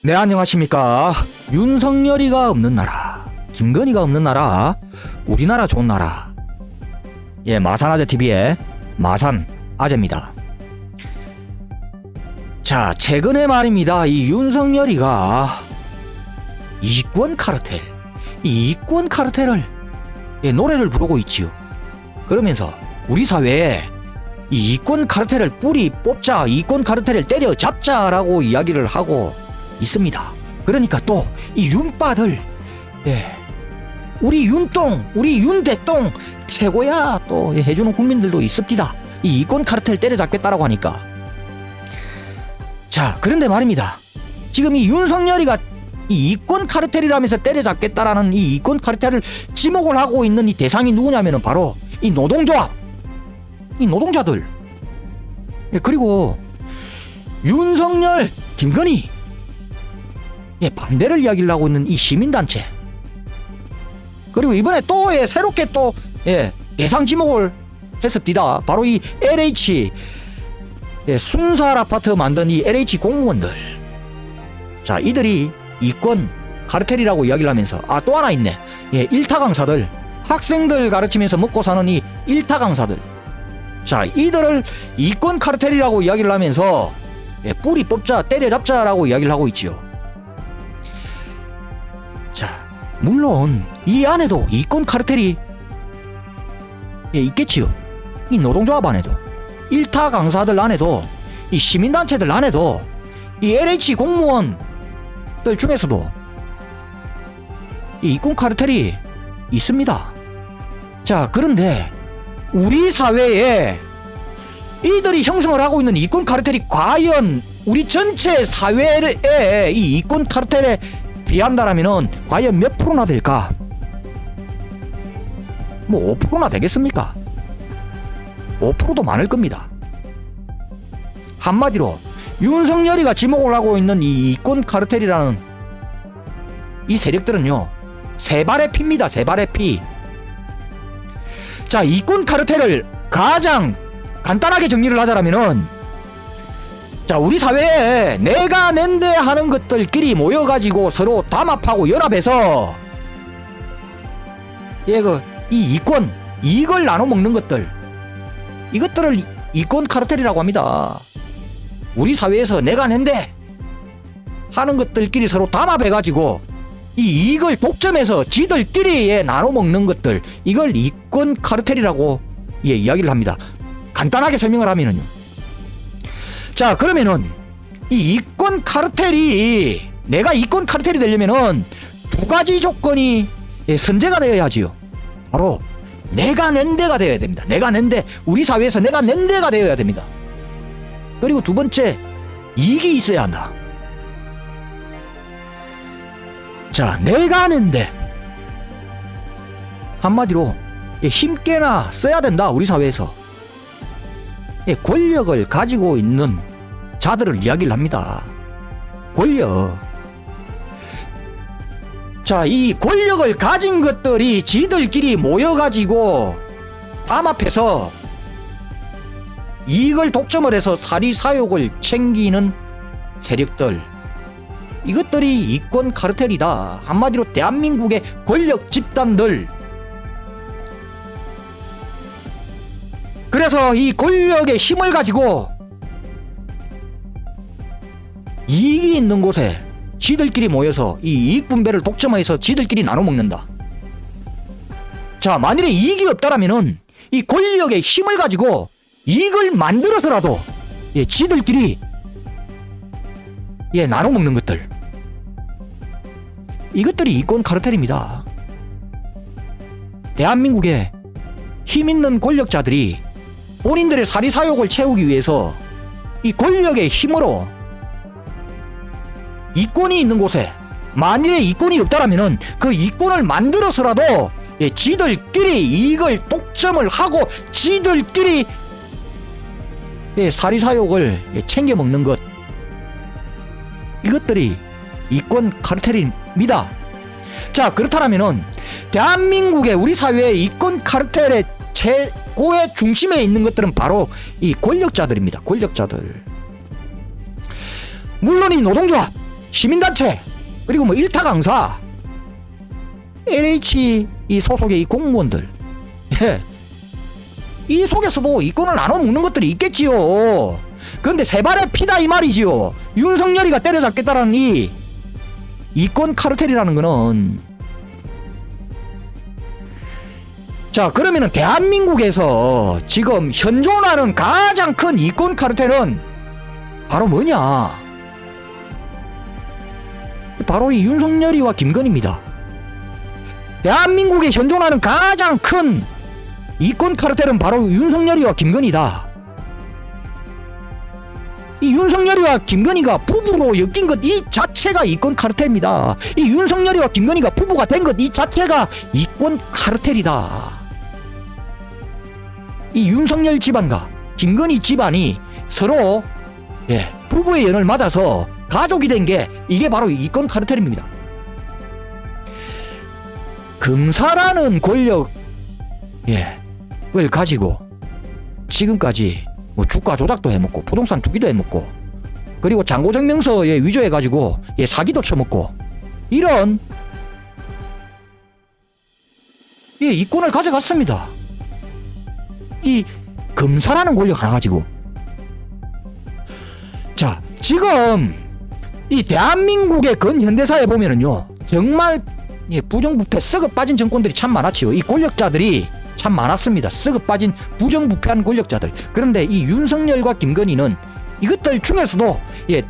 네, 안녕하십니까. 윤석열이가 없는 나라, 김건희가 없는 나라, 우리나라 좋은 나라. 예, 마산아재TV의 마산아재입니다. 자, 최근에 말입니다. 이 윤석열이가 이권 카르텔을 노래를 부르고 있지요. 그러면서 우리 사회에 이 이권 카르텔을 뿌리 뽑자, 이권 카르텔을 때려잡자라고 이야기를 하고 있습니다. 그러니까 또 이 윤빠들, 우리 윤똥, 우리 윤대똥 최고야 또 해주는 국민들도 있습니다. 이 이권 카르텔 때려잡겠다라고 하니까. 자, 그런데 말입니다. 지금 이 윤석열이가 이 이권 카르텔이라면서 때려잡겠다라는 이 이권 카르텔을 지목을 하고 있는 이 대상이 누구냐면은 바로 이 노동조합, 이 노동자들. 그리고 윤석열, 김건희 반대를 이야기를 하고 있는 이 시민단체. 그리고 이번에 또 새롭게 또 대상 지목을 했습니다. 바로 이 LH 순살 아파트 만든 이 LH 공무원들. 자, 이들이 이권 카르텔이라고 이야기를 하면서 또 하나 있네. 일타 강사들, 학생들 가르치면서 먹고 사는 이 일타 강사들. 자, 이들을 이권 카르텔이라고 이야기를 하면서 뿌리 뽑자, 때려잡자라고 이야기를 하고 있지요. 자, 물론 이 안에도 이권 카르텔이 있겠지요. 이 노동조합 안에도, 일타 강사들 안에도, 이 시민단체들 안에도, 이 LH 공무원들 중에서도 이 이권 카르텔이 있습니다. 자, 그런데 우리 사회에 이들이 형성을 하고 있는 이권 카르텔이 과연 우리 전체 사회에 이 이권 카르텔에 비한다라면은 과연 몇 프로나 될까? 뭐 5%나 되겠습니까? 5%도 많을 겁니다. 한마디로 윤석열이가 지목을 하고 있는 이 이권 카르텔이라는 이 세력들은요, 세 발의 피입니다. 세 발의 피. 자, 이권 카르텔을 가장 간단하게 정리를 하자라면은, 자, 우리 사회에 내가 낸데 하는 것들끼리 모여가지고 서로 담합하고 연합해서 이 이권, 이익을 나눠 먹는 것들, 이것들을 이권 카르텔이라고 합니다. 우리 사회에서 내가 낸데 하는 것들끼리 서로 담합해가지고 이 이익을 독점해서 지들끼리 나눠 먹는 것들, 이걸 이권 카르텔이라고 이야기를 합니다. 간단하게 설명을 하면은요. 자, 그러면은 이 이권 카르텔이, 내가 이권 카르텔이 되려면은 두 가지 조건이 선제가 되어야 하지요. 바로 내가 낸 데가 되어야 됩니다. 내가 낸 데, 우리 사회에서 내가 낸 데가 되어야 됩니다. 그리고 두 번째, 이익이 있어야 한다. 자, 내가 낸 데, 한마디로 힘께나 써야 된다. 우리 사회에서 권력을 가지고 있는 자들을 이야기를 합니다. 권력. 자, 이 권력을 가진 것들이 지들끼리 모여가지고 담합해서 이익을 독점을 해서 사리사욕을 챙기는 세력들, 이것들이 이권 카르텔이다. 한마디로 대한민국의 권력 집단들. 그래서 이 권력의 힘을 가지고 이익이 있는 곳에 지들끼리 모여서 이 이익 분배를 독점해서 지들끼리 나눠 먹는다. 자, 만일에 이익이 없다라면은 이 권력의 힘을 가지고 이익을 만들어서라도 지들끼리 나눠 먹는 것들, 이것들이 이권 카르텔입니다. 대한민국의 힘 있는 권력자들이 본인들의 사리사욕을 채우기 위해서 이 권력의 힘으로 이권이 있는 곳에, 만일에 이권이 없다라면은 그 이권을 만들어서라도 지들끼리 이익을 독점을 하고 지들끼리 사리사욕을 챙겨 먹는 것, 이것들이 이권 카르텔입니다. 자, 그렇다면은 대한민국의 우리 사회의 이권 카르텔의 최고의 중심에 있는 것들은 바로 이 권력자들입니다. 권력자들. 물론 이 노동조합, 시민단체, 그리고 뭐 일타 강사, LH 이 소속의 이 공무원들, 예. 이 속에서도 이권을 나눠 먹는 것들이 있겠지요. 그런데 세 발의 피다 이 말이지요. 윤석열이가 때려잡겠다라는 이 이권 카르텔이라는 거는, 자 그러면은 대한민국에서 지금 현존하는 가장 큰 이권 카르텔은 바로 뭐냐? 바로 이 윤석열이와 김건희입니다. 대한민국에 현존하는 가장 큰 이권 카르텔은 바로 윤석열이와 김건희다. 이 윤석열이와 김건희가 부부로 엮인 것 이 자체가 이권 카르텔입니다. 이 윤석열이와 김건희가 부부가 된 것 이 자체가 이권 카르텔이다. 이 윤석열 집안과 김건희 집안이 서로 부부의 연을 맞아서 가족이 된 게 이게 바로 이권 카르텔입니다. 검사라는 권력을 가지고 지금까지 뭐 주가 조작도 해먹고 부동산 투기도 해먹고 그리고 장고증명서에 위조해가지고 사기도 쳐먹고 이런 이권을 가져갔습니다. 이 검사라는 권력 하나 가지고. 자 지금 이 대한민국의 근현대사에 보면은요 정말 부정부패 썩어 빠진 정권들이 참 많았지요. 이 권력자들이 참 많았습니다. 썩어 빠진 부정부패한 권력자들. 그런데 이 윤석열과 김건희는 이것들 중에서도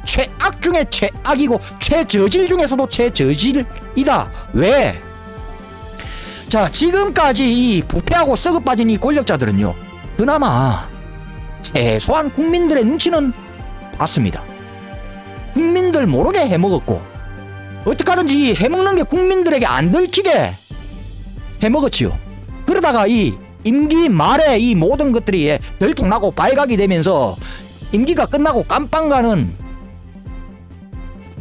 최악 중에 최악이고 최저질 중에서도 최저질이다. 왜? 자 지금까지 이 부패하고 썩어 빠진 이 권력자들은요 그나마 최소한 국민들의 눈치는 봤습니다. 국민들 모르게 해먹었고 어떻게 하든지 해먹는 게 국민들에게 안 들키게 해먹었지요. 그러다가 이 임기 말에 이 모든 것들이 들통나고 발각이 되면서 임기가 끝나고 깜빵 가는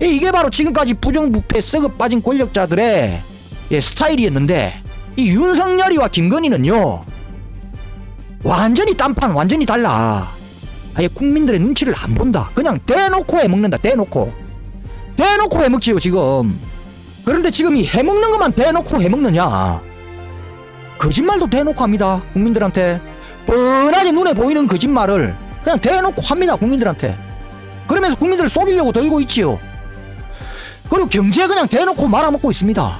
이게 바로 지금까지 부정부패 썩어 빠진 권력자들의 스타일이었는데 이 윤석열이와 김건희는요 완전히 딴판 완전히 달라. 아예 국민들의 눈치를 안 본다. 그냥 대놓고 해먹는다. 대놓고 해먹지요 지금. 그런데 지금 이 해먹는 것만 대놓고 해먹느냐, 거짓말도 대놓고 합니다. 국민들한테 뻔하게 눈에 보이는 거짓말을 그냥 대놓고 합니다. 국민들한테. 그러면서 국민들을 속이려고 들고 있지요. 그리고 경제 그냥 대놓고 말아먹고 있습니다.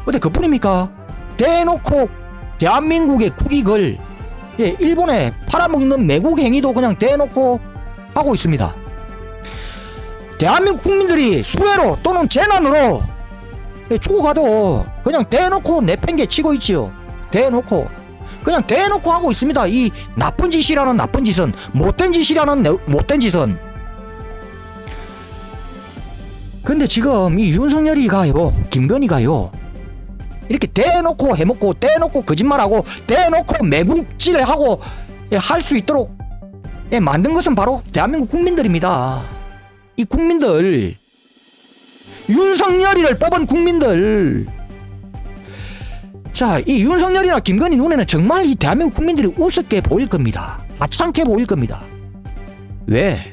근데 그뿐입니까? 대놓고 대한민국의 국익을 일본에 팔아먹는 매국 행위도 그냥 대놓고 하고 있습니다. 대한민국 국민들이 수해로 또는 재난으로 죽어가도 그냥 대놓고 내팽개 치고 있지요. 대놓고 그냥 대놓고 하고 있습니다. 이 나쁜 짓이라는 나쁜 짓은, 못된 짓이라는 못된 짓은. 근데 지금 이 윤석열이가요 김건희가요 이렇게 대놓고 해먹고 대놓고 거짓말하고 대놓고 매국질하고 할 수 있도록 만든 것은 바로 대한민국 국민들입니다. 이 국민들, 윤석열이를 뽑은 국민들. 자, 이 윤석열이나 김건희 눈에는 정말 이 대한민국 국민들이 우습게 보일 겁니다. 하찮게 보일 겁니다. 왜?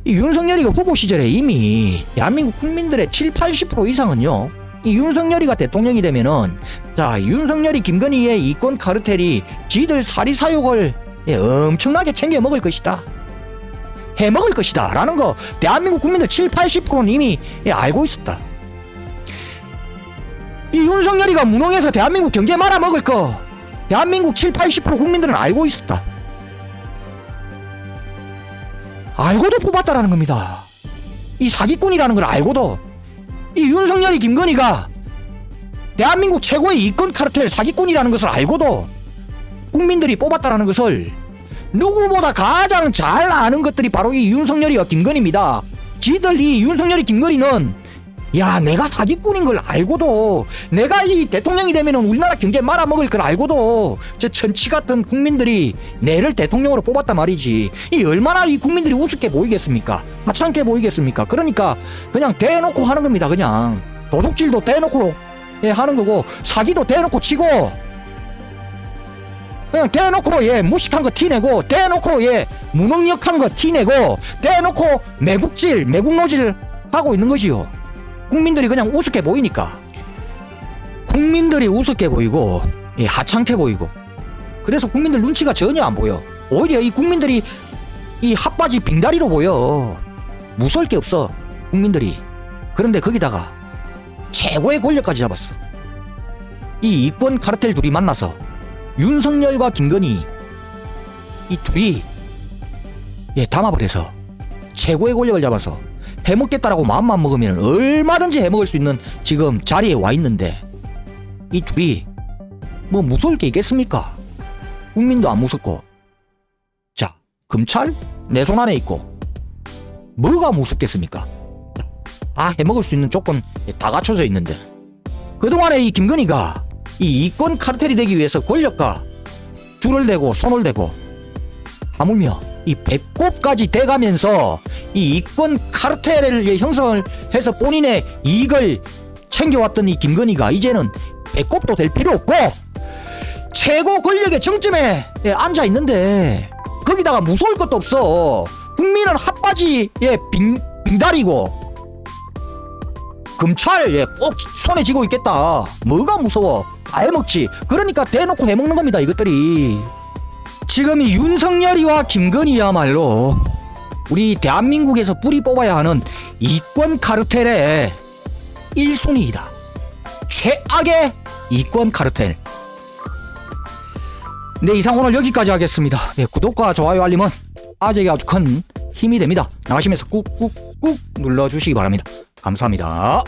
이 윤석열이가 후보 시절에 이미 대한민국 국민들의 70-80% 이상은요 이 윤석열이가 대통령이 되면은 자 윤석열이 김건희의 이권 카르텔이 지들 사리사욕을 엄청나게 챙겨 먹을 것이다, 해먹을 것이다 라는 거 대한민국 국민들 70-80%는 이미 알고 있었다. 이 윤석열이가 무능해서 대한민국 경제 말아먹을 거 대한민국 70-80% 국민들은 알고 있었다. 알고도 뽑았다라는 겁니다. 이 사기꾼이라는 걸 알고도 이 윤석열이 김건희가 대한민국 최고의 이권 카르텔 사기꾼이라는 것을 알고도 국민들이 뽑았다라는 것을 누구보다 가장 잘 아는 것들이 바로 이 윤석열이와 김건희입니다. 지들 이 윤석열이 김건희는 야 내가 사기꾼인 걸 알고도, 내가 이 대통령이 되면 우리나라 경제 말아먹을 걸 알고도 저 천치 같은 국민들이 내를 대통령으로 뽑았단 말이지. 이 얼마나 이 국민들이 우습게 보이겠습니까? 하찮게 보이겠습니까? 그러니까 그냥 대놓고 하는 겁니다. 그냥 도둑질도 대놓고 하는 거고 사기도 대놓고 치고 그냥 대놓고 무식한 거 티내고, 대놓고 무능력한 거 티내고, 대놓고 매국질 매국노질 하고 있는 것이요. 국민들이 그냥 우습게 보이니까. 국민들이 우습게 보이고 하찮게 보이고, 그래서 국민들 눈치가 전혀 안 보여. 오히려 이 국민들이 이 핫바지 빙다리로 보여. 무서울 게 없어 국민들이. 그런데 거기다가 최고의 권력까지 잡았어. 이 이권 카르텔 둘이 만나서 윤석열과 김건희 이 둘이 담합을 해서 최고의 권력을 잡아서 해먹겠다라고 마음만 먹으면 얼마든지 해먹을 수 있는 지금 자리에 와 있는데, 이 둘이 뭐 무서울 게 있겠습니까? 국민도 안 무섭고. 자, 검찰 내 손 안에 있고 뭐가 무섭겠습니까? 다 해먹을 수 있는 조건 다 갖춰져 있는데, 그동안에 이 김건희가 이 이권 카르텔이 되기 위해서 권력과 줄을 대고 손을 대고, 하물며 이 배꼽까지 대가면서 이 이권 카르텔을 형성을 해서 본인의 이익을 챙겨왔던 이 김건희가 이제는 배꼽도 될 필요 없고 최고 권력의 정점에 앉아 있는데, 거기다가 무서울 것도 없어. 국민은 핫바지에 빙다리고 검찰 꼭 손에 쥐고 있겠다. 뭐가 무서워? 다 해먹지. 그러니까 대놓고 해먹는 겁니다, 이것들이. 지금 이 윤석열이와 김건희야말로 우리 대한민국에서 뿌리 뽑아야 하는 이권 카르텔의 1순위이다. 최악의 이권 카르텔. 네, 이상 오늘 여기까지 하겠습니다. 구독과 좋아요 알림은 아재에게 아주 큰 힘이 됩니다. 나가시면서 꾹꾹꾹 눌러주시기 바랍니다. 감사합니다.